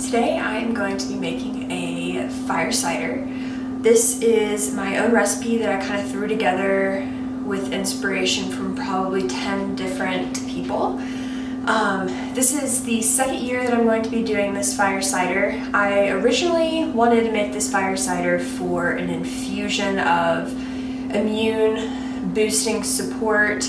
Today I am going to be making a fire cider. This is my own recipe that I kind of threw together with inspiration from probably 10 different people. This is the second year that I'm going to be doing this fire cider. I originally wanted to make this fire cider for an infusion of immune boosting support,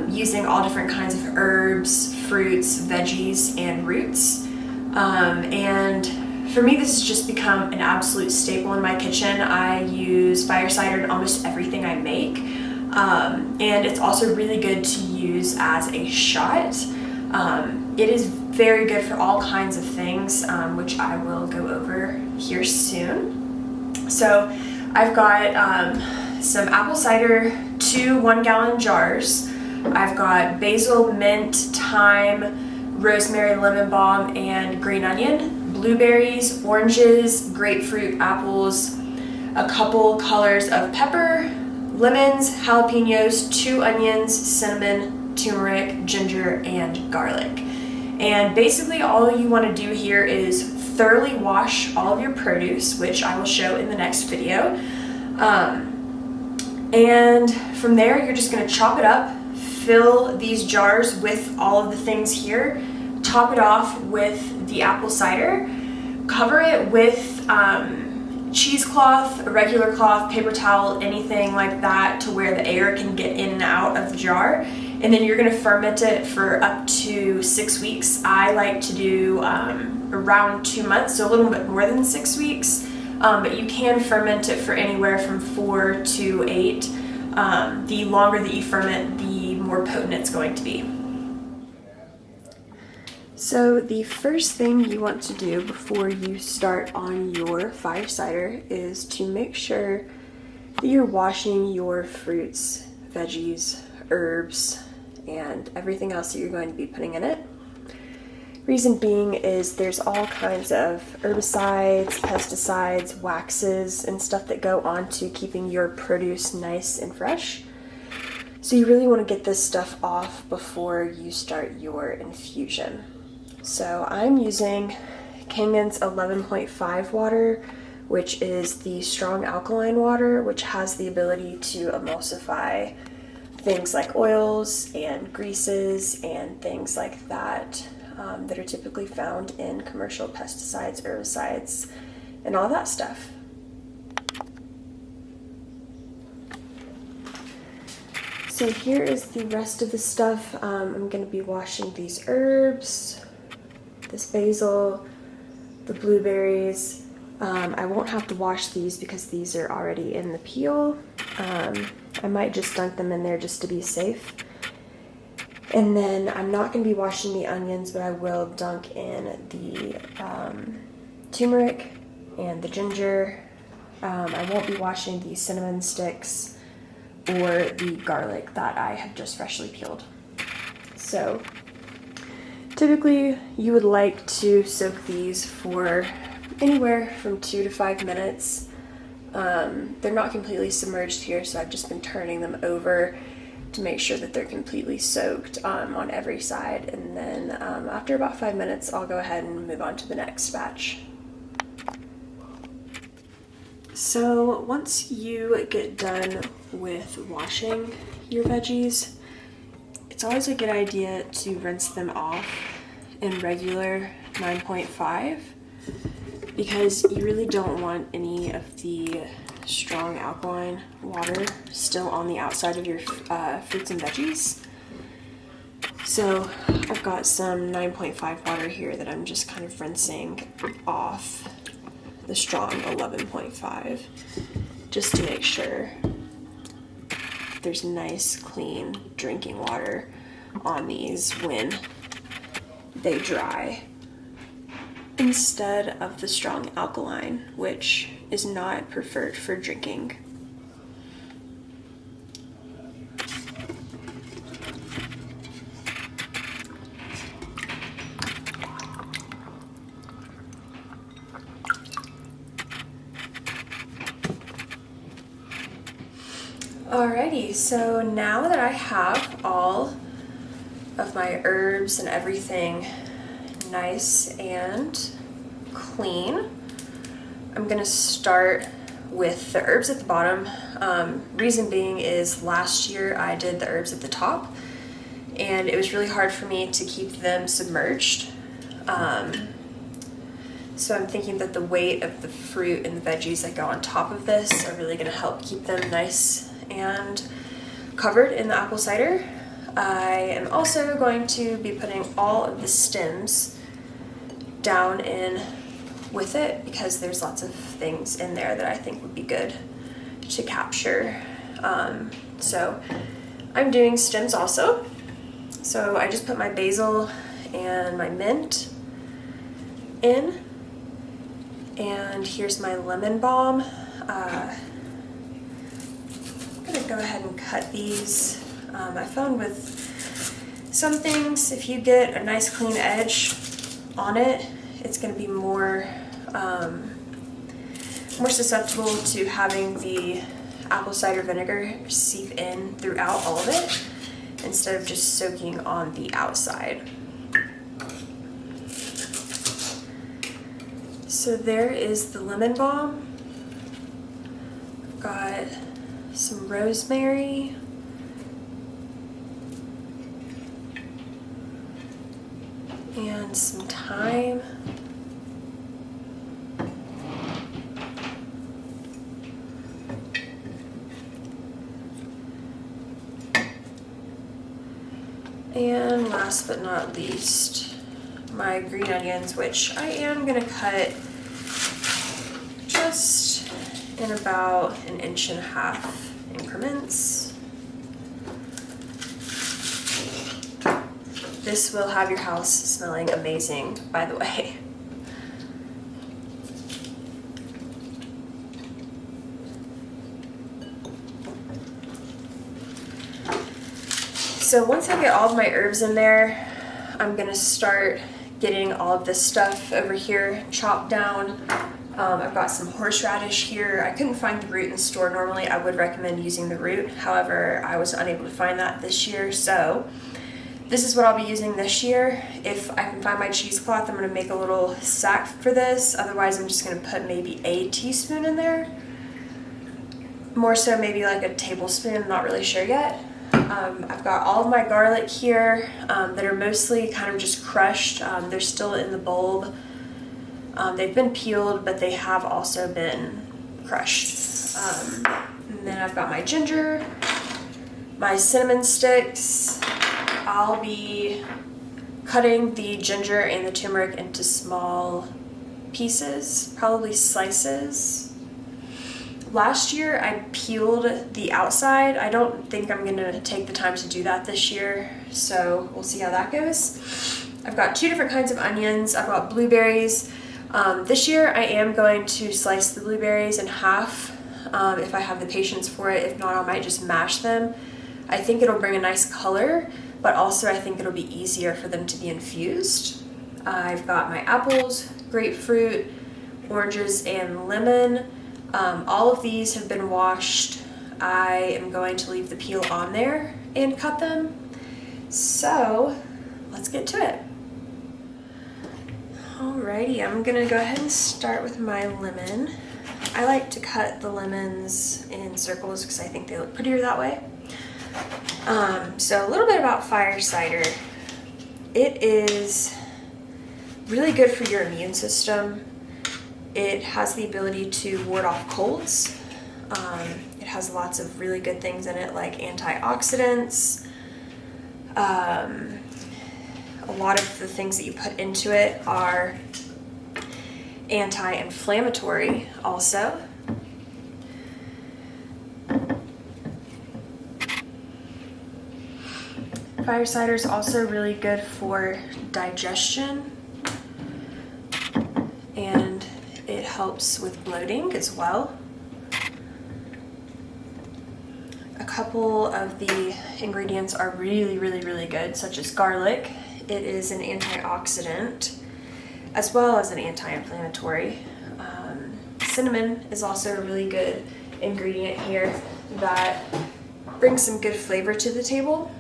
using all different kinds of herbs, fruits, veggies, and roots. And for me, this has just become an absolute staple in my kitchen. I use fire cider in almost everything I make. And it's also really good to use as a shot. It is very good for all kinds of things, which I will go over here soon. So I've got some apple cider, 2 1-gallon jars. I've got basil, mint, thyme, rosemary, lemon balm, and green onion, blueberries, oranges, grapefruit, apples, a couple colors of pepper, lemons, jalapenos, 2 onions, cinnamon, turmeric, ginger, and garlic. And basically all you want to do here is thoroughly wash all of your produce, which I will show in the next video. And from there, you're just going to chop it up, fill these jars with all of the things here, top it off with the apple cider, cover it with cheesecloth, a regular cloth, paper towel, anything like that to where the air can get in and out of the jar. And then you're going to ferment it for up to 6 weeks. I like to do around 2 months, so a little bit more than 6 weeks. But you can ferment it for anywhere from 4 to 8. The longer that you ferment, the more potent it's going to be. So the first thing you want to do before you start on your fire cider is to make sure that you're washing your fruits, veggies, herbs, and everything else that you're going to be putting in it. Reason being is there's all kinds of herbicides, pesticides, waxes, and stuff that go on to keeping your produce nice and fresh. So you really want to get this stuff off before you start your infusion. So I'm using Kangen's 11.5 water, which is the strong alkaline water, which has the ability to emulsify things like oils and greases and things like that that are typically found in commercial pesticides, herbicides, and all that stuff. So here is the rest of the stuff. I'm going to be washing these herbs, this basil, the blueberries. I won't have to wash these because these are already in the peel. I might just dunk them in there just to be safe. And then I'm not going to be washing the onions, but I will dunk in the turmeric and the ginger. I won't be washing the cinnamon sticks or the garlic that I have just freshly peeled. So typically you would like to soak these for anywhere from 2 to 5 minutes. They're not completely submerged here, so I've just been turning them over to make sure that they're completely soaked on every side. And then after about 5 minutes, I'll go ahead and move on to the next batch. So once you get done with washing your veggies, it's always a good idea to rinse them off in regular 9.5 because you really don't want any of the strong alkaline water still on the outside of your fruits and veggies. So I've got some 9.5 water here that I'm just kind of rinsing off the strong 11.5 just to make sure there's nice clean drinking water on these when they dry, instead of the strong alkaline, which is not preferred for drinking. Alrighty, so now that I have all of my herbs and everything nice and clean. I'm gonna start with the herbs at the bottom. Reason being is last year I did the herbs at the top and it was really hard for me to keep them submerged. So I'm thinking that the weight of the fruit and the veggies that go on top of this are really gonna help keep them nice and covered in the apple cider. I am also going to be putting all of the stems down in with it because there's lots of things in there that I think would be good to capture. So I'm doing stems also. So I just put my basil and my mint in, and here's my lemon balm. I'm gonna go ahead and cut these. I found with some things, if you get a nice clean edge on it, it's going to be more susceptible to having the apple cider vinegar seep in throughout all of it instead of just soaking on the outside. So there is the lemon balm. I've got some rosemary. And some thyme. And last but not least, my green onions, which I am gonna cut just in about 1.5 inch increments. This will have your house smelling amazing, by the way. So once I get all of my herbs in there, I'm gonna start getting all of this stuff over here chopped down. I've got some horseradish here. I couldn't find the root in the store. Normally I would recommend using the root. However, I was unable to find that this year, so this is what I'll be using this year. If I can find my cheesecloth, I'm gonna make a little sack for this. Otherwise, I'm just gonna put maybe a teaspoon in there. More so maybe like a tablespoon, I'm not really sure yet. I've got all of my garlic here that are mostly kind of just crushed. They're still in the bulb. They've been peeled, but they have also been crushed. And then I've got my ginger, my cinnamon sticks. I'll be cutting the ginger and the turmeric into small pieces, probably slices. Last year I peeled the outside. I don't think I'm gonna take the time to do that this year, so we'll see how that goes. I've got 2 different kinds of onions. I've got blueberries. This year I am going to slice the blueberries in half if I have the patience for it. If not, I might just mash them. I think it'll bring a nice color, but also I think it'll be easier for them to be infused. I've got my apples, grapefruit, oranges, and lemon. All of these have been washed. I am going to leave the peel on there and cut them. So let's get to it. Alrighty, I'm gonna go ahead and start with my lemon. I like to cut the lemons in circles because I think they look prettier that way. So a little bit about Fire Cider. It is really good for your immune system. It has the ability to ward off colds. It has lots of really good things in it, like antioxidants. A lot of the things that you put into it are anti-inflammatory also. Fire cider is also really good for digestion, and it helps with bloating as well. A couple of the ingredients are really good, such as garlic. It is an antioxidant as well as an anti-inflammatory. Cinnamon is also a really good ingredient here that brings some good flavor to the table.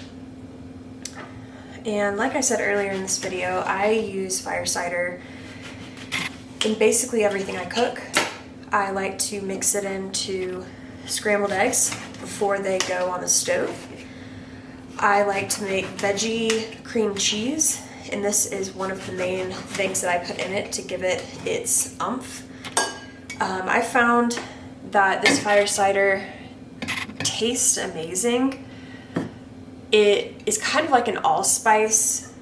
And like I said earlier in this video, I use Fire Cider in basically everything I cook. I like to mix it into scrambled eggs before they go on the stove. I like to make veggie cream cheese, and this is one of the main things that I put in it to give it its oomph. I found that this fire cider tastes amazing. It is kind of like an allspice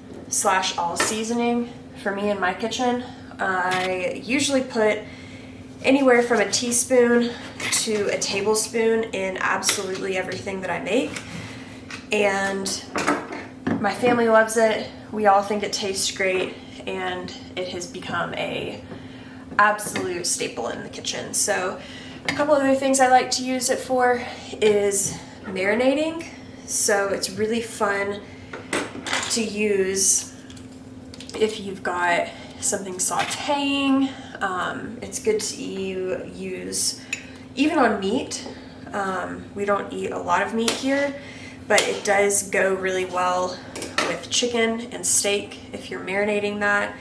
/ all seasoning for me in my kitchen. I usually put anywhere from a teaspoon to a tablespoon in absolutely everything that I make. And my family loves it. We all think it tastes great, and it has become a absolute staple in the kitchen. So a couple other things I like to use it for is marinating. So it's really fun to use if you've got something sauteing. It's good to use even on meat. We don't eat a lot of meat here, but it does go really well with chicken and steak if you're marinating that.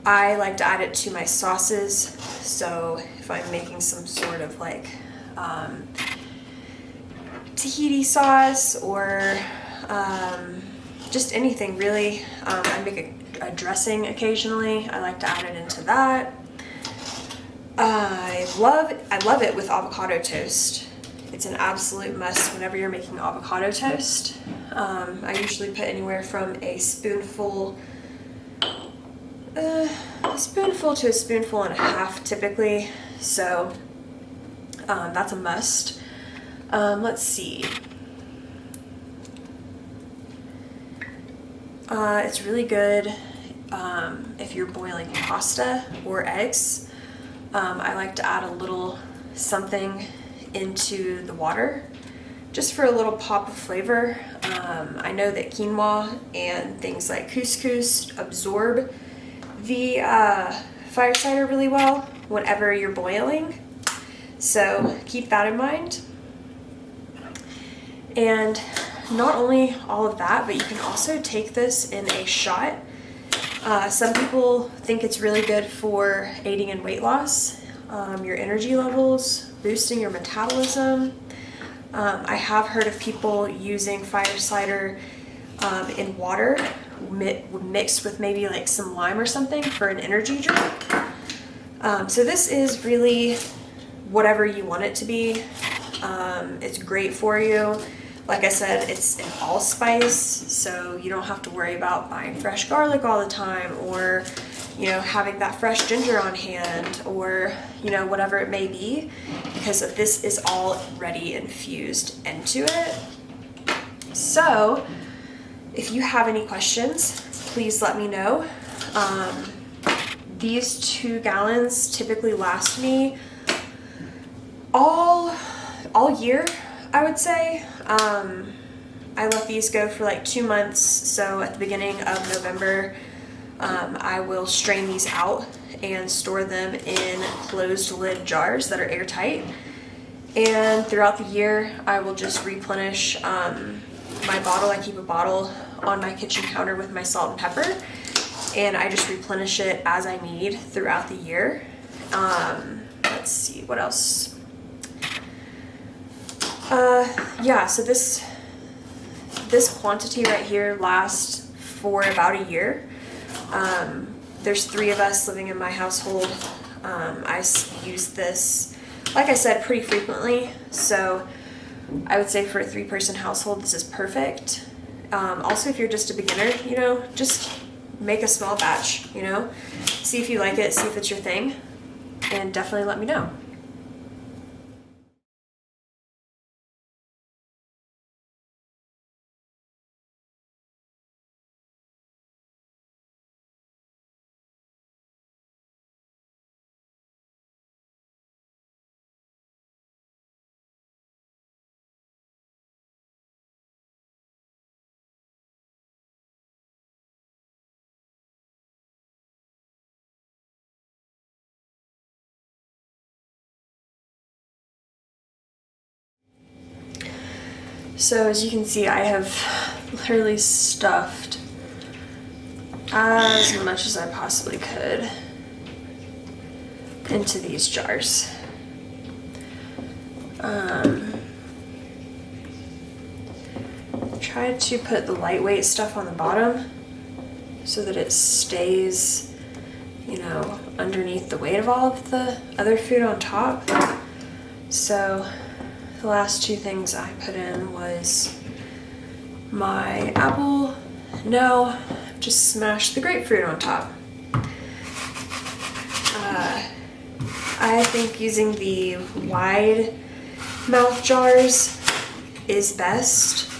I like to add it to my sauces. So if I'm making some sort of like tahini sauce or just anything really, I make a dressing occasionally. I like to add it into that. I love it with avocado toast. It's an absolute must whenever you're making avocado toast. I usually put anywhere from a spoonful to a spoonful and a half typically. So that's a must. Let's see. It's really good if you're boiling pasta or eggs. I like to add a little something into the water just for a little pop of flavor. I know that quinoa and things like couscous absorb the fire cider really well whenever you're boiling. So keep that in mind. And not only all of that, but you can also take this in a shot. Some people think it's really good for aiding in weight loss, your energy levels, boosting your metabolism. I have heard of people using fire cider in water mixed with maybe like some lime or something for an energy drink. So this is really whatever you want it to be. It's great for you. Like I said, it's an allspice, so you don't have to worry about buying fresh garlic all the time, or having that fresh ginger on hand, or whatever it may be, because this is already infused into it. So if you have any questions, please let me know. These 2 gallons typically last me all year, I would say. I let these go for like 2 months, so at the beginning of November, I will strain these out and store them in closed lid jars that are airtight. And throughout the year, I will just replenish my bottle. I keep a bottle on my kitchen counter with my salt and pepper, and I just replenish it as I need throughout the year. Let's see, what else? Yeah, so this quantity right here lasts for about a year. There's 3 of us living in my household. I use this, like I said, pretty frequently. So I would say for a 3-person household, this is perfect. Also, if you're just a beginner, just make a small batch, see if you like it, see if it's your thing, and definitely let me know. So as you can see, I have literally stuffed as much as I possibly could into these jars. Try to put the lightweight stuff on the bottom so that it stays, you know, underneath the weight of all of the other food on top. So the last two things I put in was my apple. Now just smash the grapefruit on top. I think using the wide mouth jars is best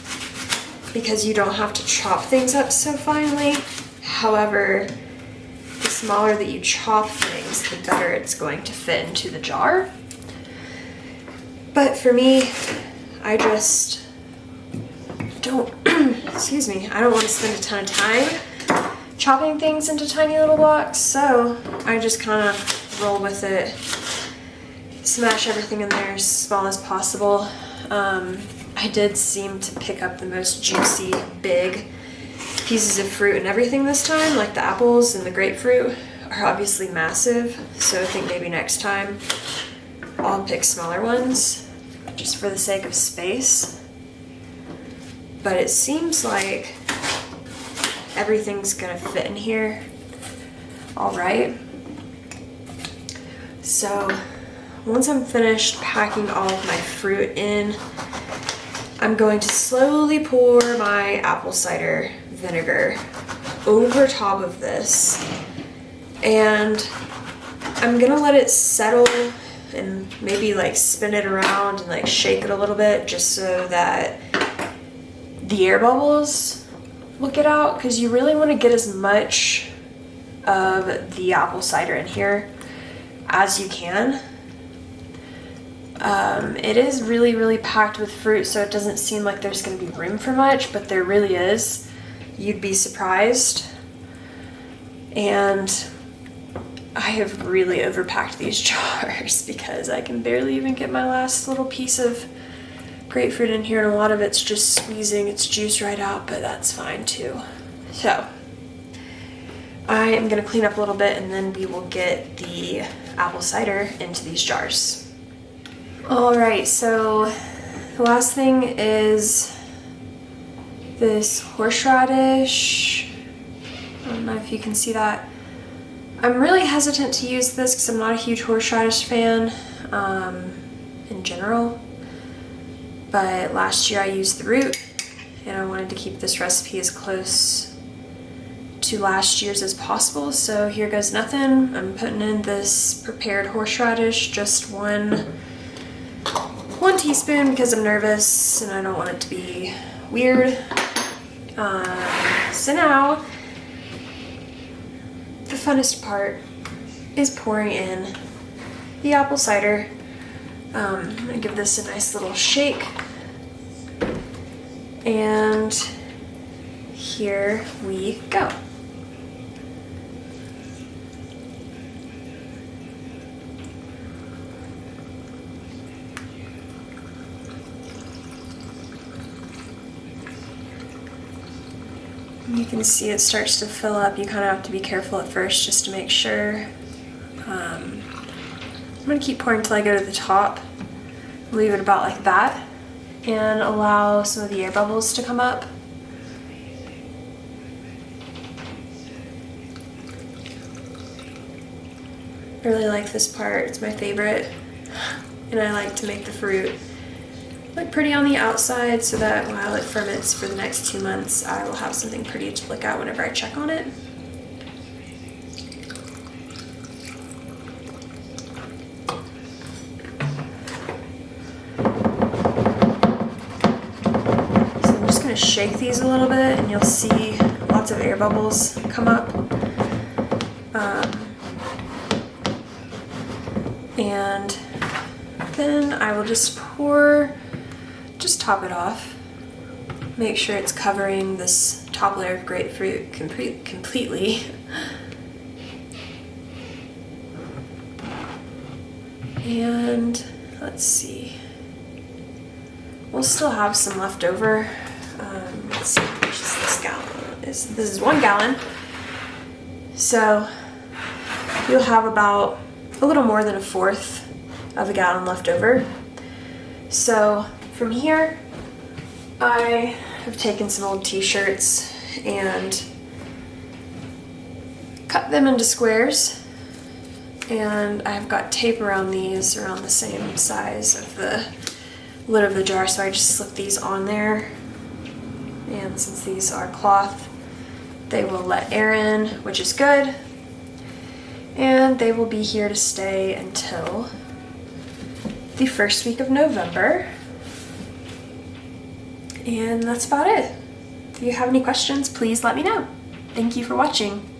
because you don't have to chop things up so finely. However, the smaller that you chop things, the better it's going to fit into the jar. But for me, I just don't, excuse me, I don't want to spend a ton of time chopping things into tiny little blocks, so I just kind of roll with it, smash everything in there as small as possible. I did seem to pick up the most juicy, big pieces of fruit and everything this time, like the apples and the grapefruit are obviously massive, so I think maybe next time I'll pick smaller ones just for the sake of space. But it seems like everything's gonna fit in here all right. So once I'm finished packing all of my fruit in, I'm going to slowly pour my apple cider vinegar over top of this, and I'm gonna let it settle and maybe like spin it around and like shake it a little bit just so that the air bubbles will get out, because you really want to get as much of the apple cider in here as you can. It is really packed with fruit, so it doesn't seem like there's going to be room for much, but there really is. You'd be surprised. And I have really overpacked these jars because I can barely even get my last little piece of grapefruit in here, and a lot of it's just squeezing its juice right out, but that's fine too. So I am going to clean up a little bit and then we will get the apple cider into these jars. Alright, so the last thing is this horseradish. I don't know if you can see that. I'm really hesitant to use this because I'm not a huge horseradish fan in general. But last year I used the root, and I wanted to keep this recipe as close to last year's as possible. So here goes nothing. I'm putting in this prepared horseradish, just one teaspoon, because I'm nervous and I don't want it to be weird. So now the funnest part is pouring in the apple cider. I'm gonna give this a nice little shake, and here we go. You can see it starts to fill up. You kind of have to be careful at first just to make sure. I'm going to keep pouring until I go to the top. Leave it about like that and allow some of the air bubbles to come up. I really like this part. It's my favorite. And I like to make the fruit look pretty on the outside so that while it ferments for the next 2 months, I will have something pretty to look at whenever I check on it. So I'm just going to shake these a little bit and you'll see lots of air bubbles come up. And then I will just top it off. Make sure it's covering this top layer of grapefruit completely. And let's see. We'll still have some left over. Let's see how much is this gallon. This is 1 gallon. So you'll have about a little more than 1/4 of a gallon left over. So from here, I have taken some old t-shirts and cut them into squares, and I've got tape around these around the same size of the lid of the jar, so I just slip these on there. And since these are cloth, they will let air in, which is good, and they will be here to stay until the first week of November. And that's about it. If you have any questions, please let me know. Thank you for watching.